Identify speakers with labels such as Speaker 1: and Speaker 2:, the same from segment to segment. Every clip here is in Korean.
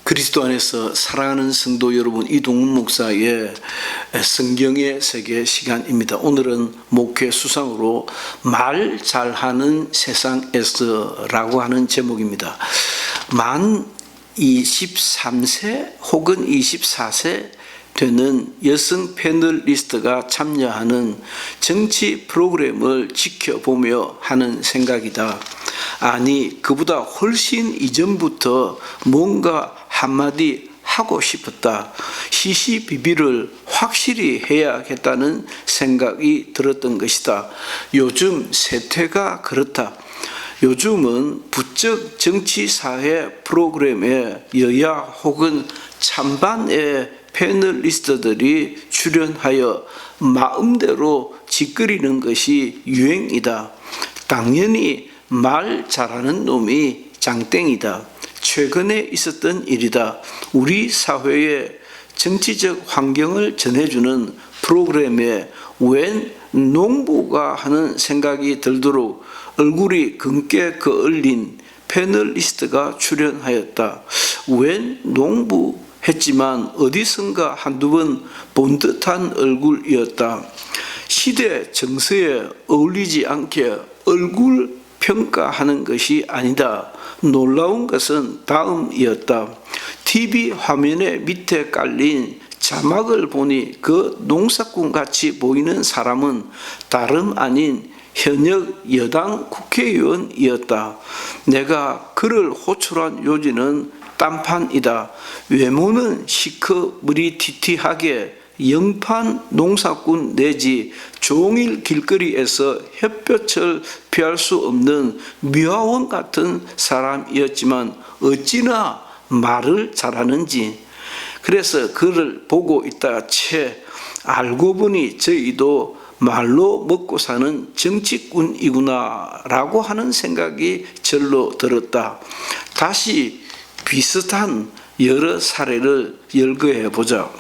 Speaker 1: 그리스도 안에서 사랑하는 성도 여러분, 이동훈 목사의 성경의 세계 시간입니다. 오늘은 목회 수상으로 말 잘하는 세상에서라고 하는 제목입니다. 만 23세 혹은 24세 되는 여성 패널리스트가 참여하는 정치 프로그램을 지켜보며 하는 생각이다. 아니, 그보다 훨씬 이전부터 뭔가 한마디 하고 싶었다. 시시비비를 확실히 해야겠다는 생각이 들었던 것이다. 요즘 세태가 그렇다. 요즘은 부쩍 정치사회 프로그램에 여야 혹은 찬반의 패널리스트들이 출연하여 마음대로 짓거리는 것이 유행이다. 당연히 말 잘하는 놈이 장땡이다. 최근에 있었던 일이다. 우리 사회의 정치적 환경을 전해주는 프로그램에 웬 농부가 하는 생각이 들도록 얼굴이 검게 그을린 패널리스트가 출연하였다. 웬 농부 했지만 어디선가 한두 번 본 듯한 얼굴이었다. 시대 정서에 어울리지 않게 얼굴 평가하는 것이 아니다. 놀라운 것은 다음이었다. TV 화면에 밑에 깔린 자막을 보니 그 농사꾼같이 보이는 사람은 다름 아닌 현역 여당 국회의원이었다. 내가 그를 호출한 요지는 딴판이다. 외모는 시커 머리티티하게 영판 농사꾼 내지 종일 길거리에서 햇볕을 피할 수 없는 미화원 같은 사람이었지만 어찌나 말을 잘하는지. 그래서 그를 보고 있다가 채 알고 보니 저희도 말로 먹고 사는 정치꾼이구나 라고 하는 생각이 절로 들었다. 다시 비슷한 여러 사례를 열거해 보자.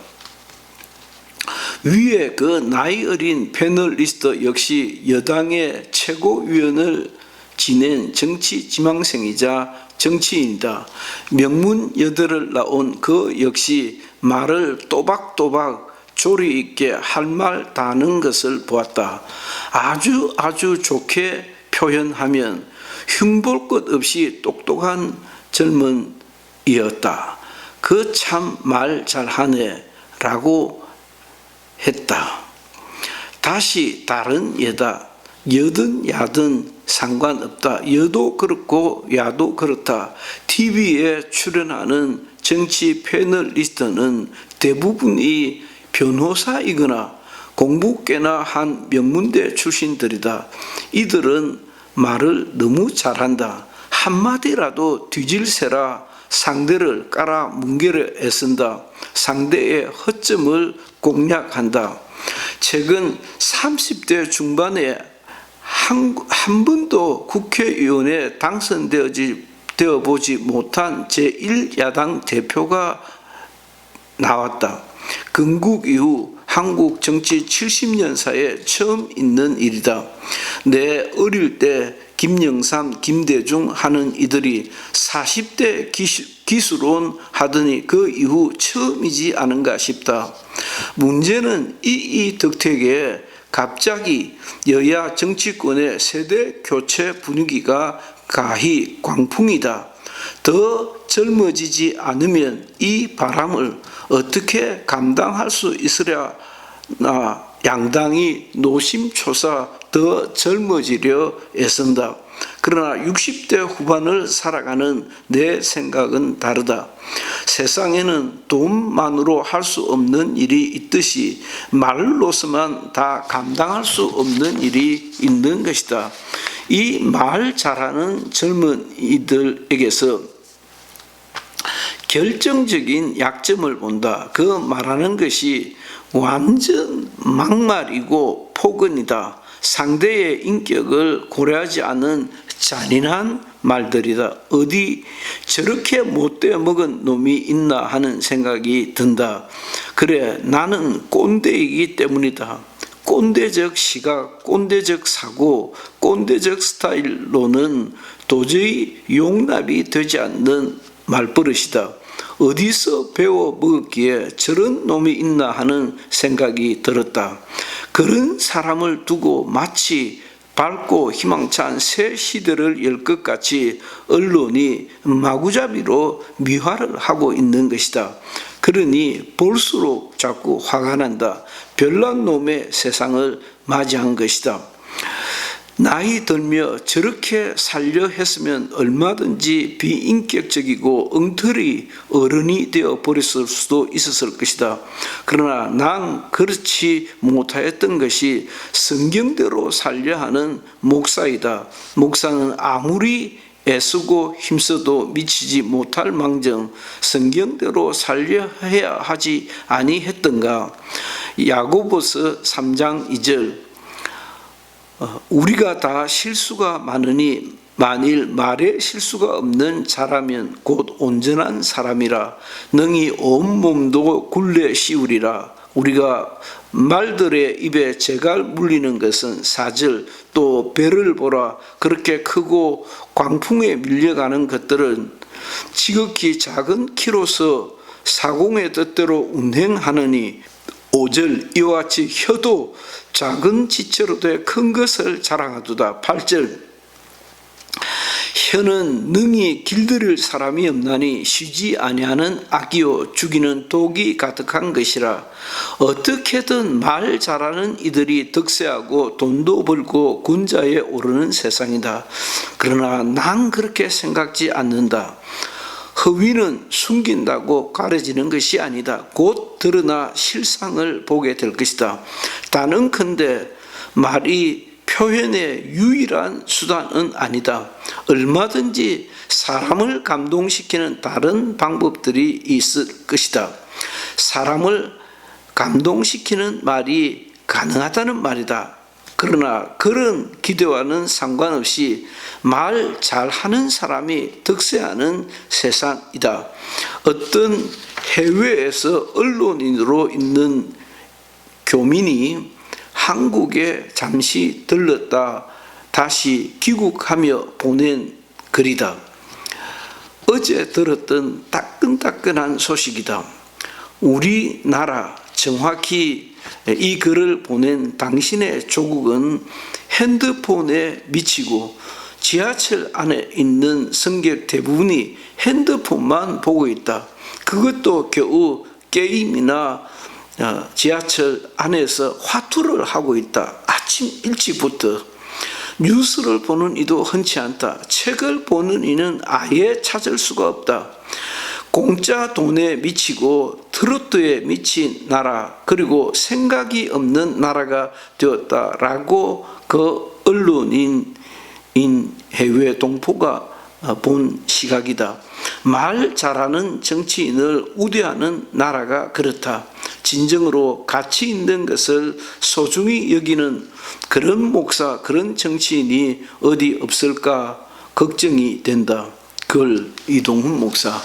Speaker 1: 위에 그 나이 어린 패널리스트 역시 여당의 최고위원을 지낸 정치 지망생이자 정치인이다. 명문 여대를 나온 그 역시 말을 또박또박 조리 있게 할 말 다 하는 것을 보았다. 아주 좋게 표현하면 흉볼 것 없이 똑똑한 젊은이었다. 그 참 말 잘하네 라고 했다. 다시 다른 예다. 여든 야든 상관없다. 여도 그렇고 야도 그렇다. TV에 출연하는 정치 패널리스트는 대부분이 변호사이거나 공부 꽤나 한 명문대 출신들이다. 이들은 말을 너무 잘한다. 한마디라도 뒤질세라 상대를 깔아 뭉개려 애쓴다. 상대의 허점을 공략한다. 최근 30대 중반에 한 번도 국회의원에 당선되어 보지 못한 제1야당 대표가 나왔다. 건국 이후 한국 정치 70년사에 처음 있는 일이다. 내 어릴 때 김영삼, 김대중 하는 이들이 40대 기술원 하더니 그 이후 처음이지 않은가 싶다. 문제는 이 덕택에 갑자기 여야 정치권의 세대 교체 분위기가 가히 광풍이다. 더 젊어지지 않으면 이 바람을 어떻게 감당할 수 있으랴. 양당이 노심초사 더 젊어지려 애쓴다. 그러나 60대 후반을 살아가는 내 생각은 다르다. 세상에는 돈만으로 할 수 없는 일이 있듯이 말로서만 다 감당할 수 없는 일이 있는 것이다. 이 말 잘하는 젊은이들에게서 결정적인 약점을 본다. 그 말하는 것이 완전 막말이고 폭언이다. 상대의 인격을 고려하지 않은 잔인한 말들이다. 어디 저렇게 못돼 먹은 놈이 있나 하는 생각이 든다. 그래, 나는 꼰대이기 때문이다. 꼰대적 시각, 꼰대적 사고, 꼰대적 스타일로는 도저히 용납이 되지 않는 말버릇이다. 어디서 배워 먹었기에 저런 놈이 있나 하는 생각이 들었다. 그런 사람을 두고 마치 밝고 희망찬 새 시대를 열 것 같이 언론이 마구잡이로 미화를 하고 있는 것이다. 그러니 볼수록 자꾸 화가 난다. 별난 놈의 세상을 맞이한 것이다. 나이 들며 저렇게 살려 했으면 얼마든지 비인격적이고 엉터리 어른이 되어 버렸을 수도 있었을 것이다. 그러나 난 그렇지 못하였던 것이 성경대로 살려 하는 목사이다. 목사는 아무리 애쓰고 힘써도 미치지 못할 망정 성경대로 살려 해야 하지 아니했던가. 야고보서 3장 2절 우리가 다 실수가 많으니 만일 말에 실수가 없는 자라면 곧 온전한 사람이라 능히 온몸도 굴레 씌우리라. 우리가 말들의 입에 재갈 물리는 것은 사절 또 배를 보라. 그렇게 크고 광풍에 밀려가는 것들은 지극히 작은 키로서 사공의 뜻대로 운행하느니 5절 이와 같이 혀도 작은 지체로 돼 큰 것을 자랑하도다. 8절 혀는 능히 길들일 사람이 없나니 쉬지 아니하는 악이요 죽이는 독이 가득한 것이라. 어떻게든 말 잘하는 이들이 득세하고 돈도 벌고 군자에 오르는 세상이다. 그러나 난 그렇게 생각지 않는다. 허위는 숨긴다고 가려지는 것이 아니다. 곧 드러나 실상을 보게 될 것이다. 단언컨대 말이 표현의 유일한 수단은 아니다. 얼마든지 사람을 감동시키는 다른 방법들이 있을 것이다. 사람을 감동시키는 말이 가능하다는 말이다. 그러나 그런 기대와는 상관없이 말 잘하는 사람이 득세하는 세상이다. 어떤 해외에서 언론인으로 있는 교민이 한국에 잠시 들렀다 다시 귀국하며 보낸 글이다. 어제 들었던 따끈따끈한 소식이다. 우리나라 정확히 이 글을 보낸 당신의 조국은 핸드폰에 미치고 지하철 안에 있는 승객 대부분이 핸드폰만 보고 있다. 그것도 겨우 게임이나 지하철 안에서 화투를 하고 있다. 아침 일찍부터. 뉴스를 보는 이도 흔치 않다. 책을 보는 이는 아예 찾을 수가 없다. 공짜 돈에 미치고 트로트에 미친 나라 그리고 생각이 없는 나라가 되었다라고 그 언론인 해외 동포가 본 시각이다. 말 잘하는 정치인을 우대하는 나라가 그렇다. 진정으로 가치 있는 것을 소중히 여기는 그런 목사, 그런 정치인이 어디 없을까 걱정이 된다. 글 이동훈 목사.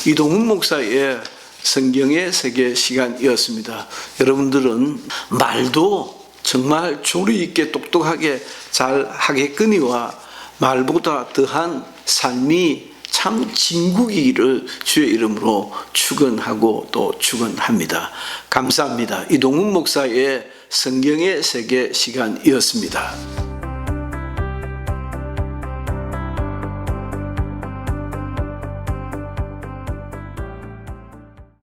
Speaker 1: 이동훈 목사의 성경의 세계 시간이었습니다. 여러분들은 말도 정말 조리 있게 똑똑하게 잘 하겠거니와 말보다 더한 삶이 참 진국이기를 주의 이름으로 축원하고 또 축원합니다. 감사합니다. 이동훈 목사의 성경의 세계 시간이었습니다.